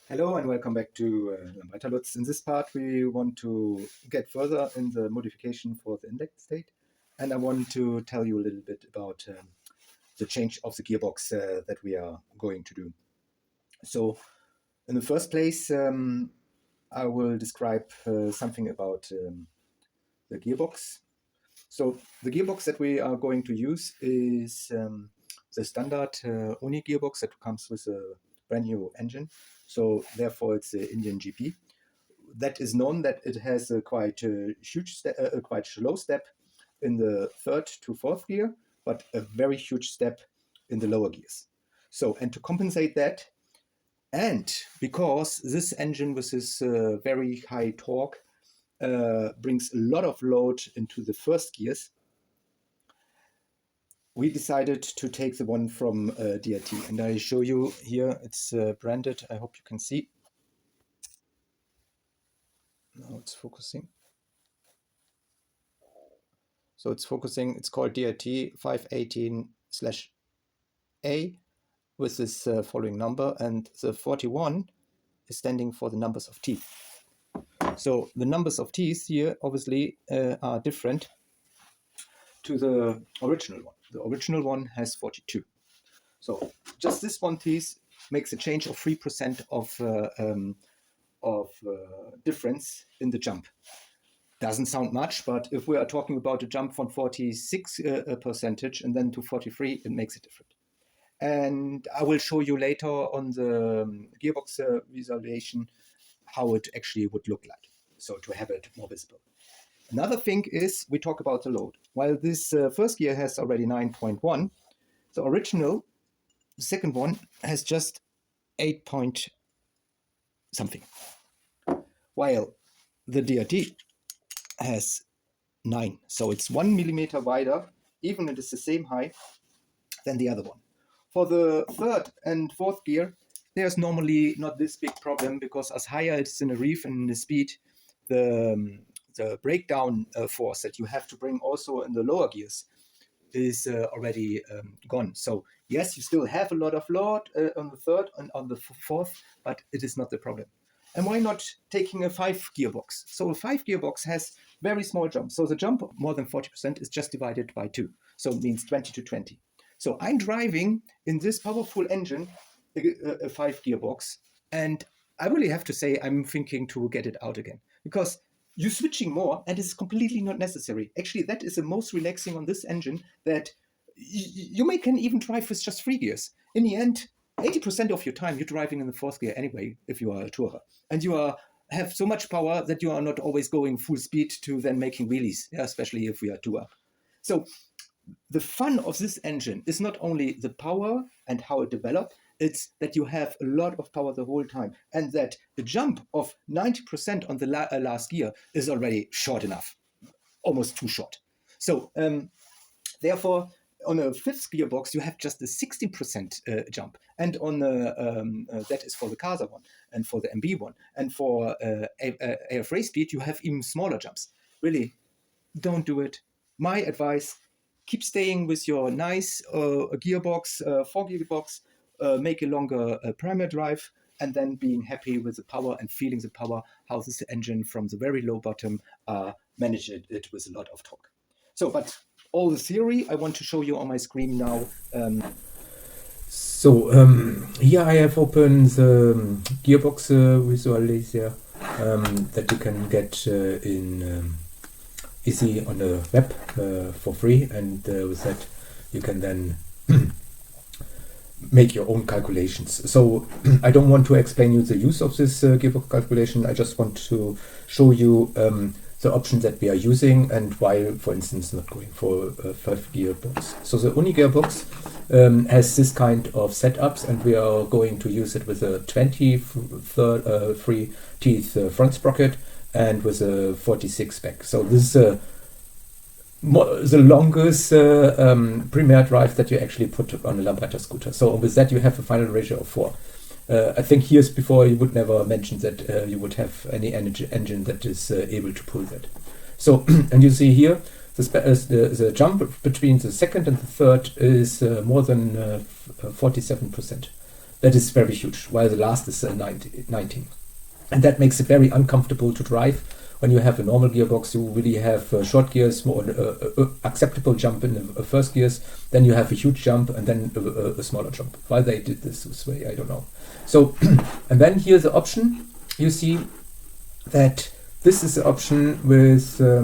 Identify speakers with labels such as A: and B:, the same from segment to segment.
A: Hello and welcome back to Lambretta-Lutz. In this part, we want to get further in the modification for the index state, and I want to tell you a little bit about the change of the gearbox that we are going to do. So, in the first place, I will describe something about the gearbox. So, the gearbox that we are going to use is the standard Uni gearbox that comes with a brand new engine. So therefore, it's the Indian GP. That is known that it has a quite huge, quite slow step in the third to fourth gear, but a very huge step in the lower gears. So, and to compensate that, and because this engine with this very high torque brings a lot of load into the first gears, we decided to take the one from DRT, and I show you here. It's branded. I hope you can see. Now it's focusing. So it's focusing. It's called DRT 518/A with this following number, and the 41 is standing for the numbers of teeth. So the numbers of teeth here obviously are different to the original one. The original one has 42. So just this one piece makes a change of 3% of difference in the jump. Doesn't sound much, but if we are talking about a jump from 46% and then to 43, it makes it different. And I will show you later on the gearbox visualization how it actually would look like, so to have it more visible. Another thing is we talk about the load. While this first gear has already 9.1, the original, the second one, has just 8 point something, while the DRT has 9. So it's 1 millimeter wider, even if it is the same height than the other one. For the third and fourth gear, there's normally not this big problem, because as higher it's in the reef and in the speed, the breakdown force that you have to bring also in the lower gears is already gone. So yes, you still have a lot of load on the third and on the fourth, but it is not the problem. And why not taking a 5 gearbox? So a 5 gearbox has very small jumps. So the jump more than 40% is just divided by 2. So it means 20 to 20. So I'm driving in this powerful engine a 5 gearbox, and I really have to say I'm thinking to get it out again, because you're switching more and it's completely not necessary. Actually, that is the most relaxing on this engine, that you can even drive with just 3 gears. In the end, 80% of your time you're driving in the fourth gear anyway, if you are a tourer, and you have so much power that you are not always going full speed to then making wheelies, especially if we are two up. So the fun of this engine is not only the power and how it developed, it's that you have a lot of power the whole time, and that the jump of 90% on the last gear is already short enough, almost too short. So therefore, on a fifth gearbox, you have just a 16% jump, and on that is for the Casa one, and for the MB one, and for AF speed, you have even smaller jumps. Really, don't do it. My advice: keep staying with your nice gearbox, 4 gearbox, make a longer primer drive, and then being happy with the power and feeling the power, how this engine from the very low bottom managed it with a lot of torque. So, but all the theory I want to show you on my screen now.
B: Here I have opened the gearbox visualizer that you can get in easy on the web for free, and with that you can then make your own calculations. So I don't want to explain you the use of this gearbox calculation. I just want to show you the options that we are using and why, for instance, not going for a 5 gearbox. So the Uni gearbox has this kind of setups, and we are going to use it with a 23 teeth front sprocket and with a 46 back. So this is the longest premier drive that you actually put on a Lambretta scooter. So with that you have a final ratio of 4. I think years before you would never mention that you would have any engine that is able to pull that. So and you see here the jump between the second and the third is more than 47%. that is very huge, while the last is 19. And that makes it very uncomfortable to drive. When you have a normal gearbox, you really have short gears, more acceptable jump in the first gears, then you have a huge jump and then a smaller jump. Why they did this way, I don't know. So, and then here's the option. You see that this is the option with a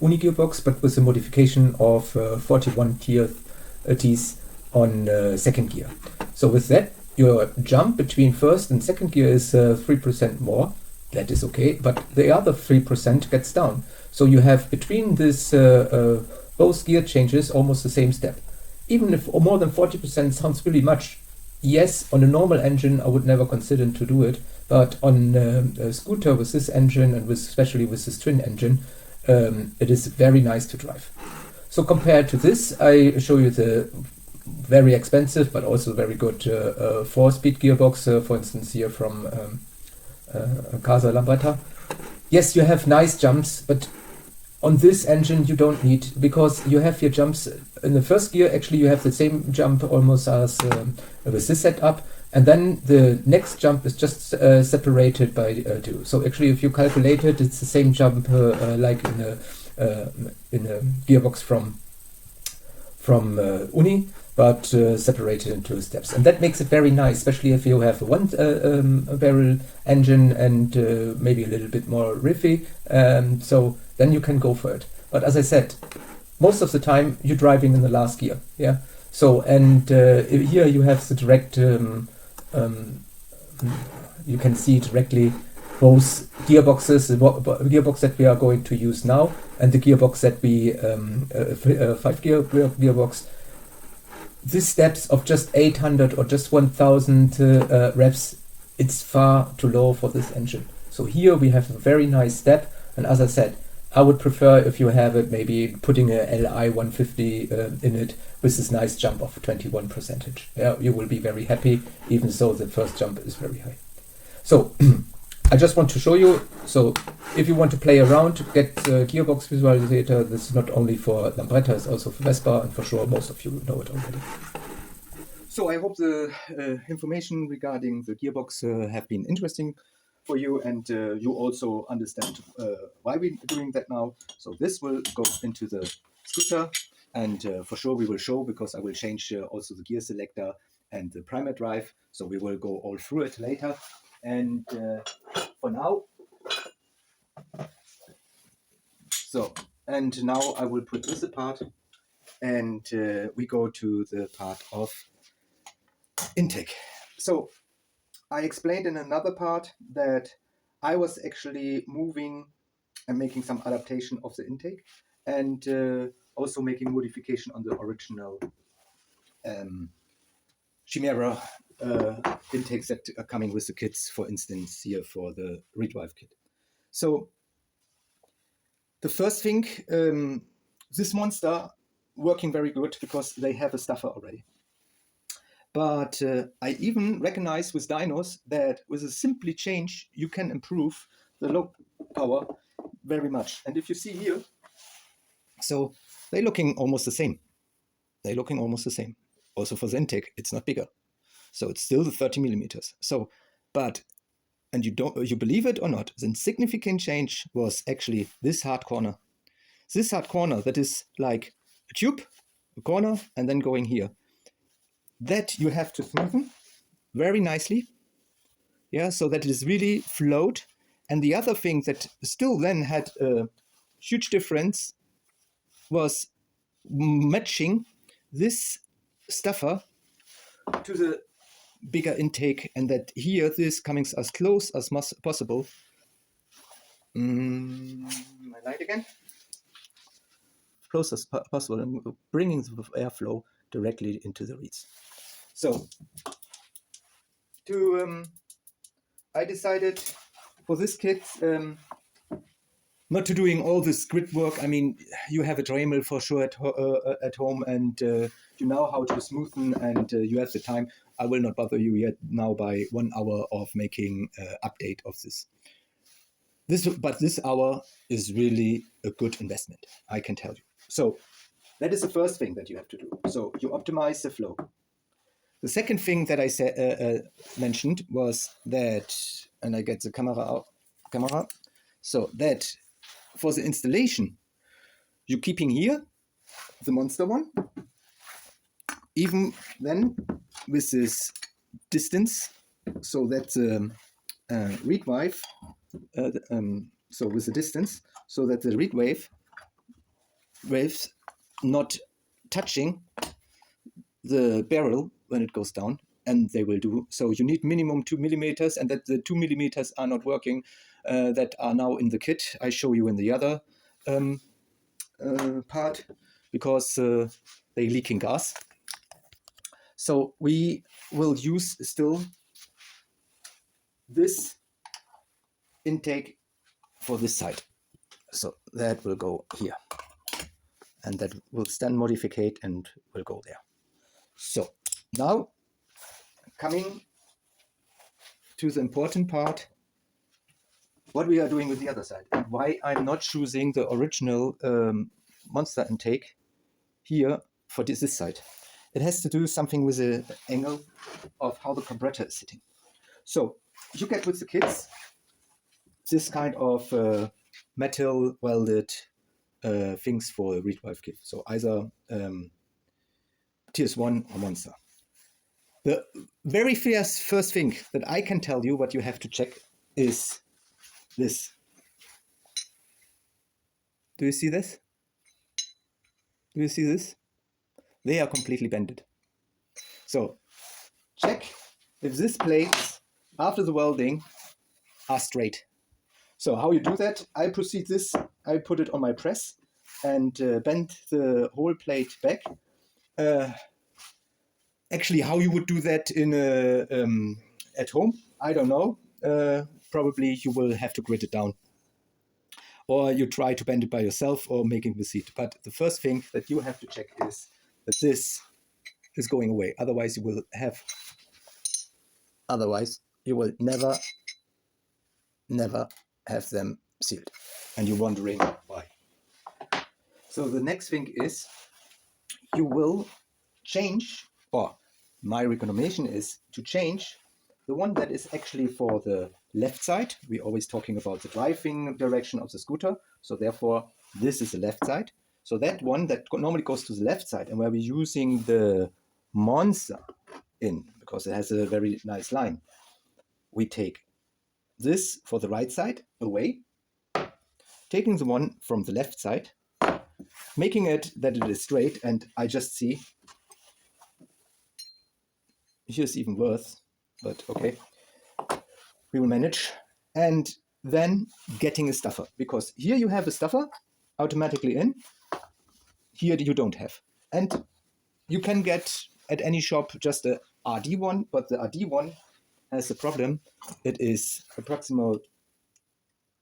B: Uni gearbox, but with a modification of 41 teeth on second gear. So with that, your jump between first and second gear is 3% more. That is okay, but the other 3% gets down. So you have between this both gear changes almost the same step. Even if more than 40% sounds really much, yes, on a normal engine I would never consider to do it, but on a scooter with this engine and especially with this twin engine, it is very nice to drive. So compared to this, I show you the very expensive but also very good 4-speed gearbox, for instance here from Casa Lambretta. Yes, you have nice jumps, but on this engine you don't need, because you have your jumps in the first gear. Actually, you have the same jump almost as with this setup, and then the next jump is just separated by 2. So actually, if you calculate it, it's the same jump like in a gearbox from Uni, but separated into steps. And that makes it very nice, especially if you have a one barrel engine and maybe a little bit more riffy. So then you can go for it. But as I said, most of the time you're driving in the last gear. Yeah. So, and here you have the direct, you can see directly both gearboxes, the gearbox that we are going to use now and the gearbox that we, 5-gear gearbox. These steps of just 800 or just 1000 revs, it's far too low for this engine. So here we have a very nice step, and as I said, I would prefer if you have it maybe putting a LI 150 in it with this nice jump of 21%. Yeah, you will be very happy, even though the first jump is very high. So I just want to show you, so if you want to play around, get Gearbox Visualizator. This is not only for Lambretta, it's also for Vespa, and for sure most of you know it already. So I hope the information regarding the Gearbox have been interesting for you, and you also understand why we're doing that now. So this will go into the scooter, and for sure we will show, because I will change also the gear selector and the primer drive. So we will go all through it later. And for now, and now I will put this apart, and we go to the part of intake. So I explained in another part that I was actually moving and making some adaptation of the intake, and also making modification on the original Chimera intakes that are coming with the kits, for instance here for the redrive kit. So the first thing, this monster working very good because they have a stuffer already. But I even recognize with dynos that with a simply change you can improve the low power very much. And if you see here, so they're looking almost the same. They're looking almost the same. Also for the intake, it's not bigger. So it's still the 30 millimeters. So, but, and you believe it or not, the significant change was actually this hard corner. This hard corner that is like a tube, a corner, and then going here. That you have to smoothen very nicely. Yeah, so that it is really flowed. And the other thing that still then had a huge difference was matching this stuffer to the bigger intake, and that here this coming as close as possible. My light again. Close as possible, and bringing the airflow directly into the reeds. So I decided for this kit not to doing all this grid work. I mean, you have a Dremel for sure at home, and you know how to smoothen, and you have the time. I will not bother you yet now by 1 hour of making update of this. But this hour is really a good investment, I can tell you. So that is the first thing that you have to do. So you optimize the flow.
A: The second thing that I mentioned was that, and I get the camera. So that for the installation, you're keeping here the monster one, even then with this distance, so that the read wave, so with the distance, so that the read waves not touching the barrel when it goes down, and they will do. So you need minimum 2 millimeters, and that the 2 millimeters are not working, that are now in the kit. I show you in the other part, because they're leaking gas. So we will use still this intake for this side. So that will go here, and that will stand modificate and will go there. So now coming to the important part, what we are doing with the other side, and why I'm not choosing the original monster intake here for this side. It has to do something with the angle of how the compressor is sitting. So you get with the kits this kind of metal welded things for a reed valve kit. So either TS1 or Monster. The very first thing that I can tell you what you have to check is this. Do you see this? Do you see this? They are completely bended. So check if these plates after the welding are straight. So how you do that, I proceed this, I put it on my press and bend the whole plate back. Actually, how you would do that in at home, I don't know. Probably you will have to grit it down. Or you try to bend it by yourself or making the seat. But the first thing that you have to check is that this is going away. Otherwise, you will never have them sealed. And you're wondering why. So the next thing is you will change, or my recommendation is to change the one that is actually for the left side. We're always talking about the driving direction of the scooter. So therefore, this is the left side. So that one that normally goes to the left side, and where we're using the Monster in, because it has a very nice line, we take this for the right side away, taking the one from the left side, making it that it is straight, and I just see, here's even worse, but okay, we will manage. And then getting a stuffer, because here you have a stuffer automatically in, here you don't have. And you can get at any shop just a RD one, but the RD one has a problem. It is approximately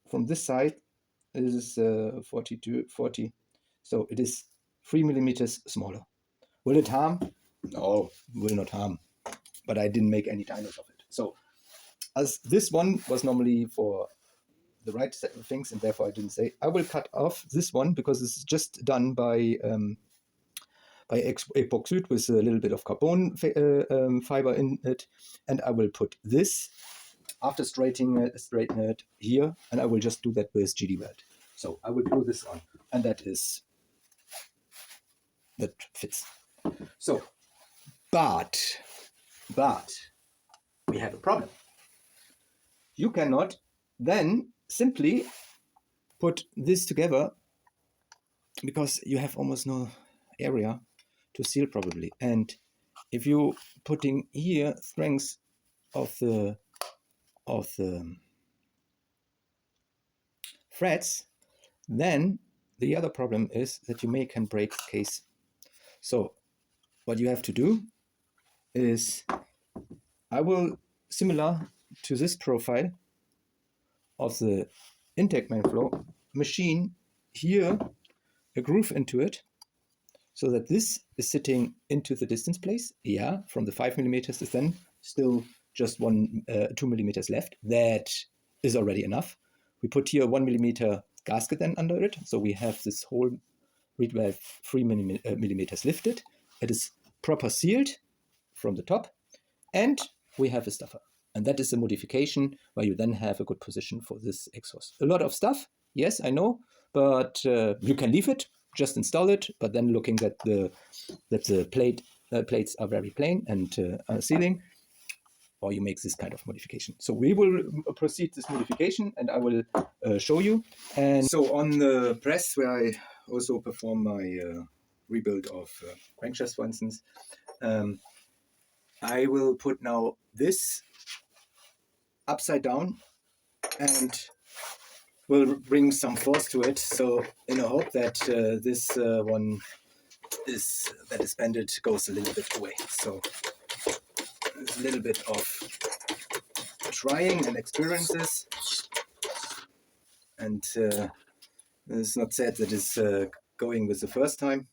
A: from this side, it is 40. So it is 3 millimeters smaller. Will it harm? No, will not harm. But I didn't make any dynos of it. So as this one was normally for the right set of things, and therefore I didn't say, I will cut off this one because it's just done by epoxide with a little bit of carbon fiber in it, and I will put this after straightening it here, and I will just do that with GD weld. So I will glue this on, and that fits. So, but we have a problem. You cannot then simply put this together because you have almost no area to seal probably. And if you putting here strengths of the threads, then the other problem is that you can break the case. So what you have to do is, I will, similar to this profile of the intake main flow, machine here a groove into it, so that this is sitting into the distance place. Yeah, from the 5 millimeters is then still just 2 millimeters left. That is already enough. We put here a 1 millimeter gasket then under it, so we have this whole reed valve 3 millimeters lifted. It is proper sealed from the top, and we have a stuffer. And that is a modification where you then have a good position for this exhaust. A lot of stuff, yes, I know, but you can leave it, just install it, but then looking that the plates are very plain and sealing, or you make this kind of modification. So we will proceed this modification, and I will show you. And so on the press where I also perform my rebuild of crankshafts, for instance, I will put now this upside down and will bring some force to it. So in a hope that this one that is bended goes a little bit away. So there's a little bit of trying and experiences, and it's not said that it's going with the first time.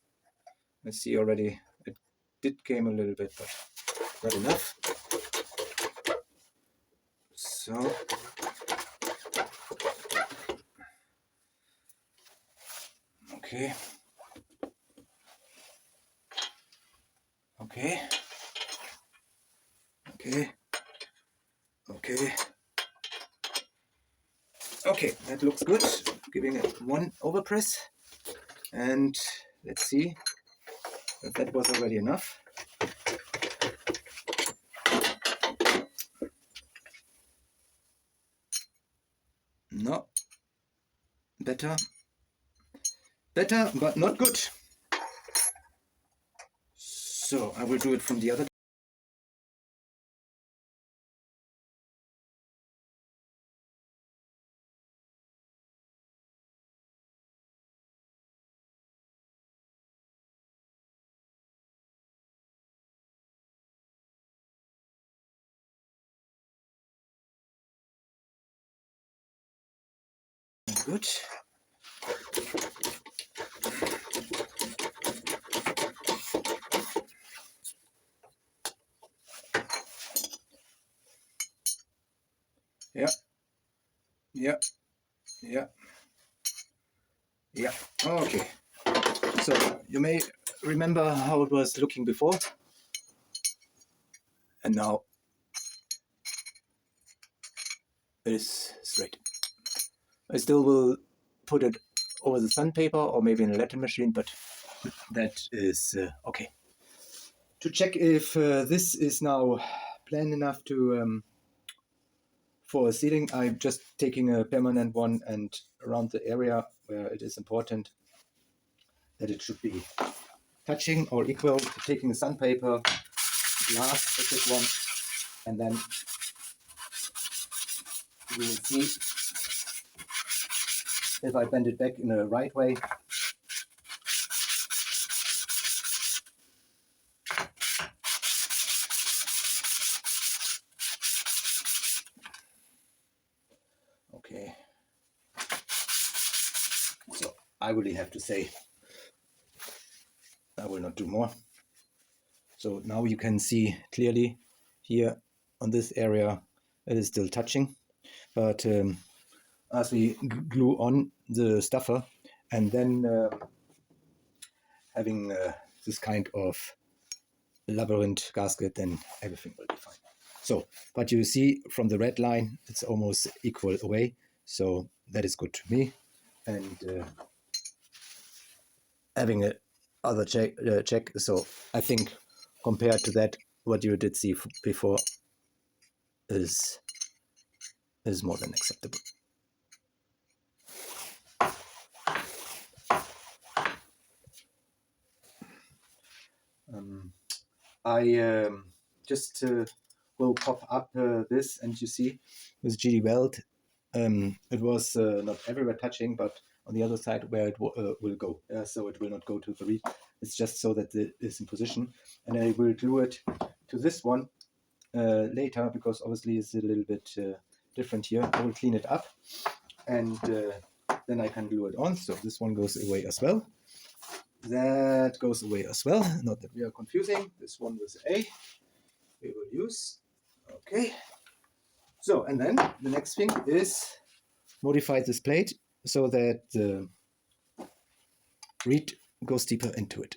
A: I see already it did came a little bit, but not enough. So okay, okay, okay, okay, okay, that looks good. Giving it one overpress, and let's see if that was already enough. No, better, but not good. So I will do it from the other. Good. Yeah, yeah, yeah, yeah. Okay. So you may remember how it was looking before, and now it is straight. I still will put it over the sandpaper or maybe in a latte machine, but that is okay. To check if this is now plain enough to for a sealing, I'm just taking a permanent one, and around the area where it is important that it should be touching or equal, taking a sandpaper, glass with this one, and then you will see if I bend it back in the right way. Okay. So I really have to say I will not do more. So now you can see clearly here on this area it is still touching, but as we glue on the stuffer and then having this kind of labyrinth gasket, then everything will be fine. So, but you see from the red line, it's almost equal away. So that is good to me. And having a other check. So I think compared to that, what you did see before is more than acceptable. I just will pop up this, and you see with GD Weld, it was not everywhere touching, but on the other side where it will go. So it will not go to the reed. It's just so that it is in position, and I will glue it to this one later, because obviously it's a little bit different here. I will clean it up, and then I can glue it on. So this one goes away as well. That goes away as well. Not that we are confusing. This one with A we will use. Okay. So, and then the next thing is modify this plate so that the reed goes deeper into it.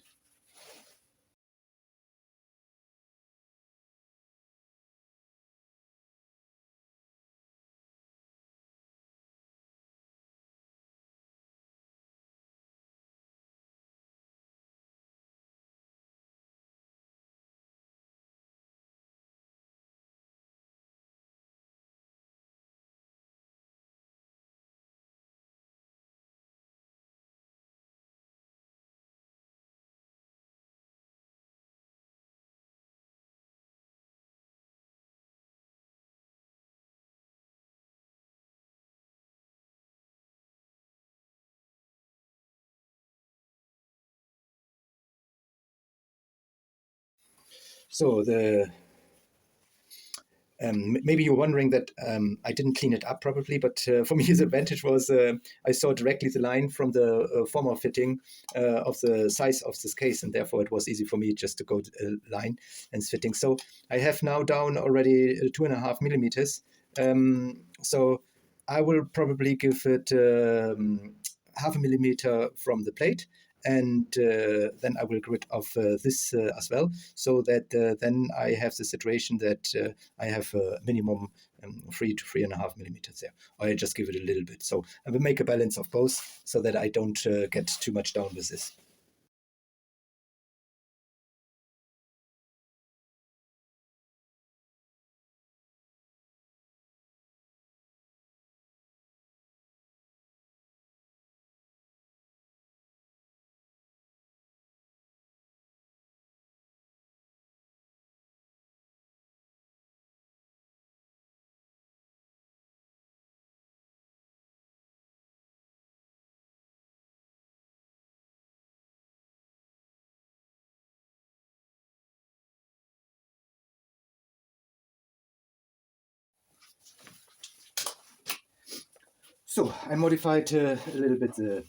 A: So maybe you're wondering that I didn't clean it up probably, but for me the advantage was I saw directly the line from the former fitting of the size of this case, and therefore it was easy for me just to go to a line and fitting. So I have now down already 2.5 millimeters. So I will probably give it 0.5 millimeter from the plate, and then I will get rid of this as well, so that then I have the situation that I have a minimum 3 to 3.5 millimeters there. Or I just give it a little bit. So I will make a balance of both so that I don't get too much down with this. So I modified a little bit the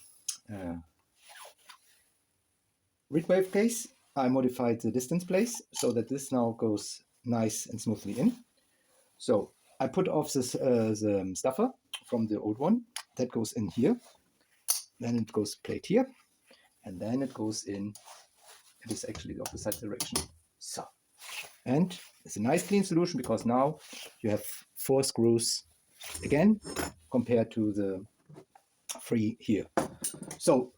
A: reed wave case. I modified the distance place so that this now goes nice and smoothly in. So I put off this, the stuffer from the old one. That goes in here. Then it goes plate here. And then it goes in, it is actually the opposite direction. So, and it's a nice clean solution because now you have 4 screws again compared to the 3 here. So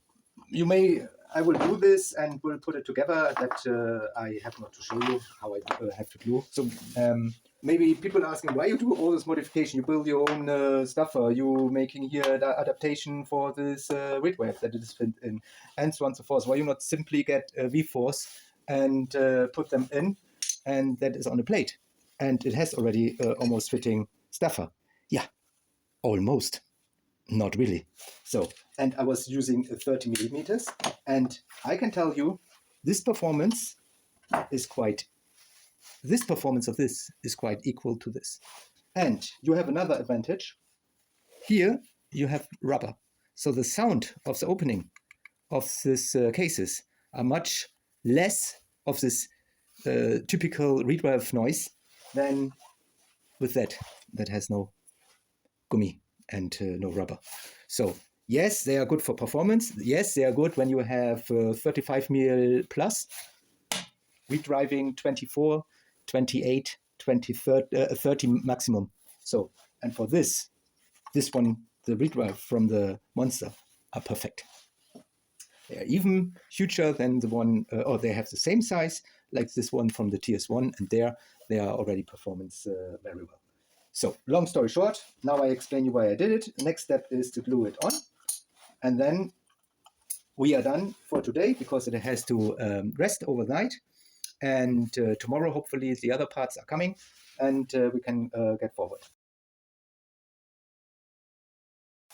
A: you may, I will do this and we'll put it together. That I have not to show you how I have to do. So maybe people asking why you do all this modification. You build your own stuff. Are you making here the adaptation for this reed wave that it is fit in, and so on and so forth. Why you not simply get V-force and put them in, and that is on a plate, and it has already almost fitting stuffer. Yeah, almost. Not really. So, and I was using 30 millimeters, and I can tell you this performance is quite, this performance of this is quite equal to this. And you have another advantage. Here you have rubber. So the sound of the opening of these cases are much less of this typical reed wave noise than with that has no gummy and no rubber. So yes, they are good for performance. Yes, they are good when you have 35 mil plus, redriving 24, 28, 20, 30 maximum. So, and for this one, the redrive from the Monster are perfect. They are even huger than the one, or they have the same size like this one from the TS1, and there they are already performance very well. So long story short, now I explain you why I did it. The next step is to glue it on, and then we are done for today because it has to rest overnight. And tomorrow, hopefully, the other parts are coming, and we can get forward.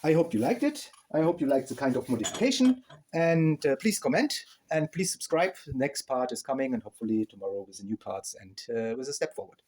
A: I hope you liked it. I hope you liked the kind of modification. And please comment and please subscribe. The next part is coming, and hopefully tomorrow with the new parts and with a step forward.